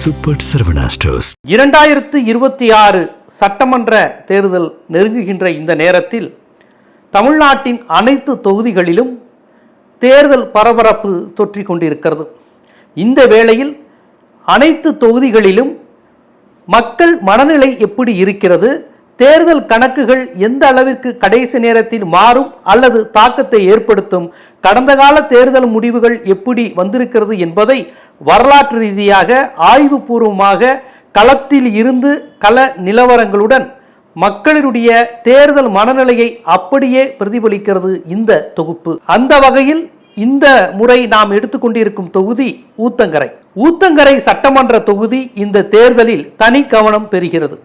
Super Saravana stores. 2026 சட்டமன்ற தேர்தல் நெருங்குகின்ற இந்த நேரத்தில் தமிழ்நாட்டின் அனைத்து தொகுதிகளிலும் தேர்தல் பரபரப்பு தொற்றிக் கொண்டிருக்கிறது. இந்த வேளையில் அனைத்து தொகுதிகளிலும் மக்கள் மனநிலை எப்படி இருக்கிறது, தேர்தல் கணக்குகள் எந்த அளவிற்கு கடைசி நேரத்தில் மாறும் அல்லது தாக்கத்தை ஏற்படுத்தும், கடந்த கால தேர்தல் முடிவுகள் எப்படி வந்திருக்கிறது என்பதை வரலாற்று ரீதியாக ஆய்வுபூர்வமாக களத்தில் இருந்து கள நிலவரங்களுடன் மக்களினுடைய தேர்தல் மனநிலையை அப்படியே பிரதிபலிக்கிறது இந்த தொகுப்பு. அந்த வகையில் இந்த முறை நாம் எடுத்துக்கொண்டிருக்கும் தொகுதி ஊத்தங்கரை. ஊத்தங்கரை சட்டமன்ற தொகுதி இந்த தேர்தலில் தனி கவனம் பெறுகிறது.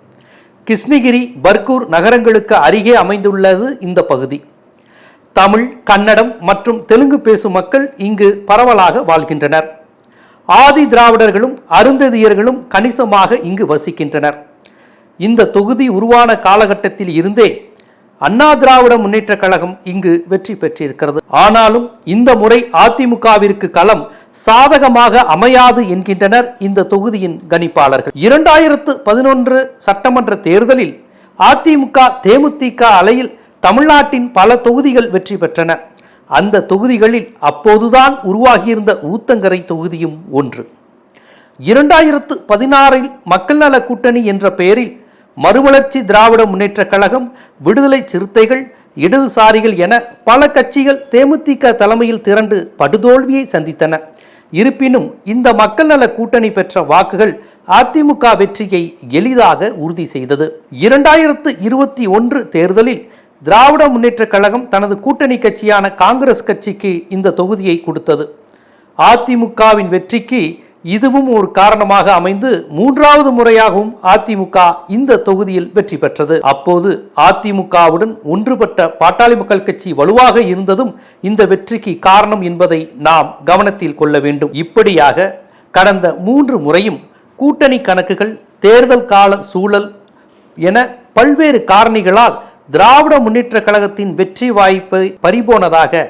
கிருஷ்ணகிரி, பர்கூர் நகரங்களுக்கு அருகே அமைந்துள்ளது இந்த பகுதி. தமிழ், கன்னடம் மற்றும் தெலுங்கு பேசும் மக்கள் இங்கு பரவலாக வாழ்கின்றனர். ஆதி திராவிடர்களும் அருந்ததியர்களும் கணிசமாக இங்கு வசிக்கின்றனர். இந்த தொகுதி உருவான காலகட்டத்தில் இருந்தே அண்ணா திராவிட முன்னேற்ற கழகம் இங்கு வெற்றி பெற்றிருக்கிறது. ஆனாலும் இந்த முறை அதிமுகவிற்கு களம் சாதகமாக அமையாது என்கின்றனர் இந்த தொகுதியின் கணிப்பாளர்கள். 2011 சட்டமன்ற தேர்தலில் அதிமுக தேமுதிக அலையில் தமிழ்நாட்டின் பல தொகுதிகள் வெற்றி பெற்றன. அந்த தொகுதிகளில் அப்போதுதான் உருவாகியிருந்த ஊத்தங்கரை தொகுதியும் ஒன்று. 2016 மக்கள் நல கூட்டணி என்ற பெயரில் மறுமலர்ச்சி திராவிட முன்னேற்ற கழகம், விடுதலை சிறுத்தைகள், இடதுசாரிகள் என பல கட்சிகள் தேமுதிக தலைமையில் திரண்டு படுதோல்வியை சந்தித்தன. இருப்பினும் இந்த மக்கள் நல கூட்டணி பெற்ற வாக்குகள் அதிமுக வெற்றியை எளிதாக உறுதி செய்தது. 2021 தேர்தலில் திராவிட முன்னேற்ற கழகம் தனது கூட்டணி கட்சியான காங்கிரஸ் கட்சிக்கு இந்த தொகுதியை கொடுத்தது. அதிமுகவின் வெற்றிக்கு இதுவும் ஒரு காரணமாக அமைந்து 3வது முறையாகவும் அதிமுக இந்த தொகுதியில் வெற்றி பெற்றது. அப்போது அதிமுகவுடன் ஒன்றுபட்ட பாட்டாளி மக்கள் கட்சி வலுவாக இருந்ததும் இந்த வெற்றிக்கு காரணம் என்பதை நாம் கவனத்தில் கொள்ள வேண்டும். இப்படியாக கடந்த 3 முறையும் கூட்டணி கணக்குகள், தேர்தல் கால சூழல் என பல்வேறு காரணிகளால் திராவிட முன்னேற்ற கழகத்தின் வெற்றி வாய்ப்பை பறிபோனதாக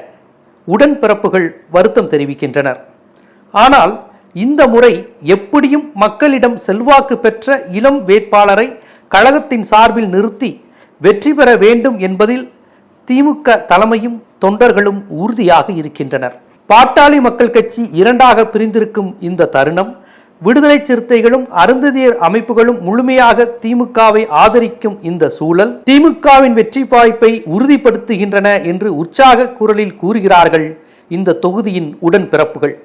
உடன்பிறப்புகள் வருத்தம் தெரிவிக்கின்றனர். ஆனால் இந்த முறை எப்படியும் மக்களிடம் செல்வாக்கு பெற்ற இளம் வேட்பாளரை கழகத்தின் சார்பில் நிறுத்தி வெற்றி பெற வேண்டும் என்பதில் திமுக தலைமையும் தொண்டர்களும் உறுதியாக இருக்கின்றனர். பாட்டாளி மக்கள் கட்சி 2ஆக பிரிந்திருக்கும் இந்த தருணம், விடுதலை சிறுத்தைகளும் அருந்ததியர் அமைப்புகளும் முழுமையாக திமுகவை ஆதரிக்கும் இந்த சூழல் திமுகவின் வெற்றி வாய்ப்பை உறுதிப்படுத்துகின்றன என்று உற்சாக குரலில் கூறுகிறார்கள் இந்த தொகுதியின் உடன்பிறப்புகள்.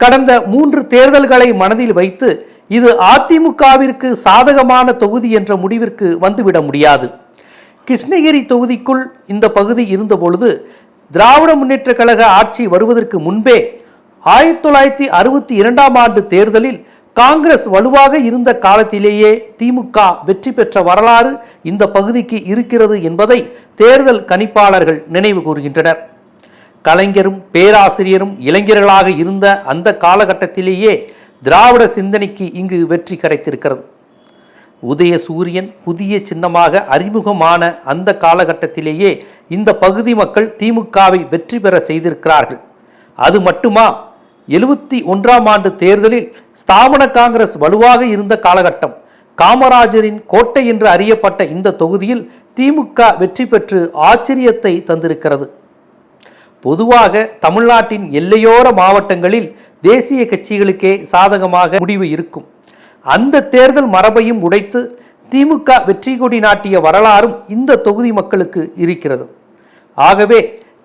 கடந்த 3 தேர்தல்களை மனதில் வைத்து இது அதிமுகவிற்கு சாதகமான தொகுதி என்ற முடிவிற்கு வந்துவிட முடியாது. கிருஷ்ணகிரி தொகுதிக்குள் இந்த பகுதி இருந்தபொழுது திராவிட முன்னேற்ற கழக ஆட்சி வருவதற்கு முன்பே 1962ஆம் ஆண்டு தேர்தலில் காங்கிரஸ் வலுவாக இருந்த காலத்திலேயே திமுக வெற்றி பெற்ற வரலாறு இந்த பகுதிக்கு இருக்கிறது என்பதை தேர்தல் கணிப்பாளர்கள் நினைவு கூறுகின்றனர். கலைஞரும் பேராசிரியரும் இளைஞர்களாக இருந்த அந்த காலகட்டத்திலேயே திராவிட சிந்தனைக்கு இங்கு வெற்றி கிடைத்திருக்கிறது. உதய சூரியன் புதிய சின்னமாக அறிமுகமான அந்த காலகட்டத்திலேயே இந்த பகுதி மக்கள் திமுகவை வெற்றி பெற செய்திருக்கிறார்கள். அது மட்டுமா, 71ஆம் ஆண்டு தேர்தலில் ஸ்தாபன காங்கிரஸ் வலுவாக இருந்த காலகட்டம். காமராஜரின் கோட்டை என்று அறியப்பட்ட இந்த தொகுதியில் திமுக வெற்றி பெற்று ஆச்சரியத்தை தந்திருக்கிறது. பொதுவாக தமிழ்நாட்டின் எல்லையோர மாவட்டங்களில் தேசிய கட்சிகளுக்கே சாதகமாக முடிவு இருக்கும். அந்த தேர்தல் மரபையும் உடைத்து திமுக வெற்றி கொடி நாட்டிய வரலாறும் இந்த தொகுதி மக்களுக்கு இருக்கிறது. ஆகவே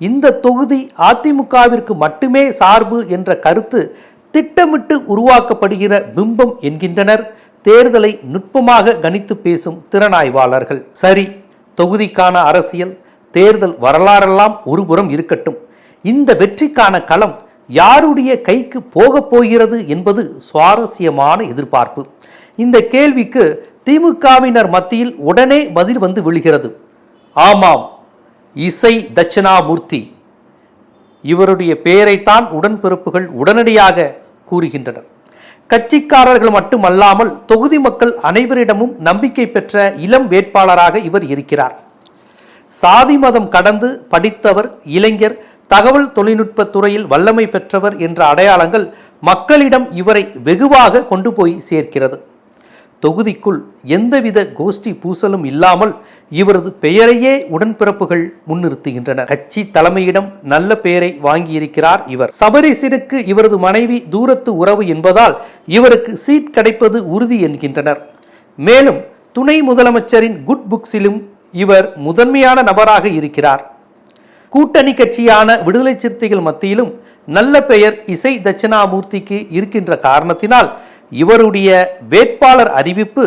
இந்த தொகுதி அதிமுகவிற்கு மட்டுமே சார்பு என்ற கருத்து திட்டமிட்டு உருவாக்கப்படுகிற பிம்பம் என்கின்றனர் தேர்தலை நுட்பமாக கணித்து பேசும் திறனாய்வாளர்கள். சரி, தொகுதிக்கான அரசியல், தேர்தல் வரலாறெல்லாம் ஒருபுறம் இருக்கட்டும், இந்த வெற்றிக்கான களம் யாருடைய கைக்கு போக போகிறது என்பது சுவாரஸ்யமான எதிர்பார்ப்பு. இந்த கேள்விக்கு திமுகவினர் மத்தியில் உடனே பதில் வந்து விழுகிறது. ஆமாம், இசை தட்சிணாமூர்த்தி. இவருடைய பெயரைத்தான் உடன்பிறப்புகள் உடனடியாக கூறுகின்றனர். கட்சிக்காரர்கள் மட்டுமல்லாமல் தொகுதி மக்கள் அனைவரிடமும் நம்பிக்கை பெற்ற இளம் வேட்பாளராக இவர் இருக்கிறார். சாதி மதம் கடந்து படித்தவர், இளைஞர், தகவல் தொழில்நுட்ப துறையில் வல்லமை பெற்றவர் என்ற அடையாளங்கள் மக்களிடம் இவரை வெகுவாக கொண்டு போய் சேர்க்கிறது. தொகுதிக்குள் எந்தவித கோஷ்டி பூசலும் இல்லாமல் இவரது பெயரையே உடன்பிறப்புகள் முன்னிறுத்துகின்றனர். கட்சி தலைமையிடம் நல்ல பெயரை வாங்கியிருக்கிறார் இவர். சபரீசனுக்கு இவரது மனைவி தூரத்து உறவு என்பதால் இவருக்கு சீட் கிடைப்பது உறுதி என்கின்றனர். மேலும் துணை முதலமைச்சரின் குட் புக்ஸிலும் இவர் முதன்மையான நபராக இருக்கிறார். கூட்டணி கட்சியான விடுதலை சிறுத்தைகள் மத்தியிலும் நல்ல பெயர் இசை தட்சிணாமூர்த்திக்கு இருக்கின்ற காரணத்தினால் இவருடைய வேட்பாளர் அறிவிப்பு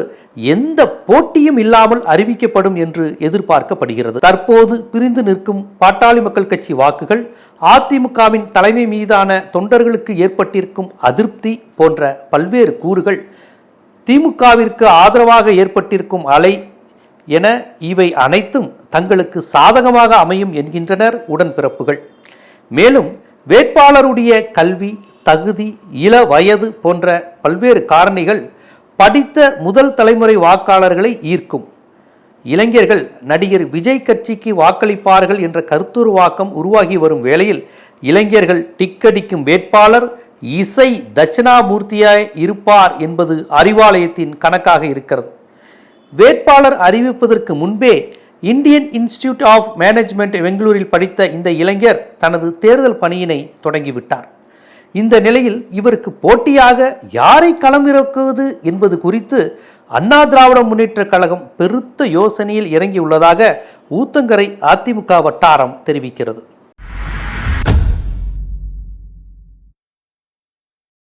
எந்த போட்டியும் இல்லாமல் அறிவிக்கப்படும் என்று எதிர்பார்க்கப்படுகிறது. தற்போது பிரிந்து நிற்கும் பாட்டாளி மக்கள் கட்சி வாக்குகள், அதிமுகவின் தலைமை மீதான தொண்டர்களுக்கு ஏற்பட்டிருக்கும் அதிருப்தி போன்ற பல்வேறு கூறுகள், திமுகவிற்கு ஆதரவாக ஏற்பட்டிருக்கும் அலை என இவை அனைத்தும் தங்களுக்கு சாதகமாக அமையும் என்கின்றனர் உடன்பிறப்புகள். மேலும் வேட்பாளருடைய கல்வி, தகுதி, இள வயது போன்ற பல்வேறு காரணிகள் படித்த முதல் தலைமுறை வாக்காளர்களை ஈர்க்கும். இளைஞர்கள் நடிகர் விஜய் கட்சிக்கு வாக்களிப்பார்கள் என்ற கருத்துருவாக்கம் உருவாகி வரும் வேளையில் இளைஞர்கள் டிக்கடிக்கும் வேட்பாளர் இசை தட்சிணாமூர்த்தியாய் இருப்பார் என்பது அறிவாலயத்தின் கணக்காக இருக்கிறது. வேட்பாளர் அறிவிப்பதற்கு முன்பே இந்தியன் இன்ஸ்டிடியூட் ஆஃப் மேனேஜ்மெண்ட் பெங்களூரில் படித்த இந்த இளைஞர் தனது தேர்தல் பணியினை தொடங்கிவிட்டார். இந்த நிலையில் இவருக்கு போட்டியாக யாரை களமிறக்குவது என்பது குறித்து அண்ணா திராவிட முன்னேற்ற கழகம் பெருத்த யோசனையில் இறங்கியுள்ளதாக ஊத்தங்கரை அதிமுக வட்டாரம் தெரிவிக்கிறது.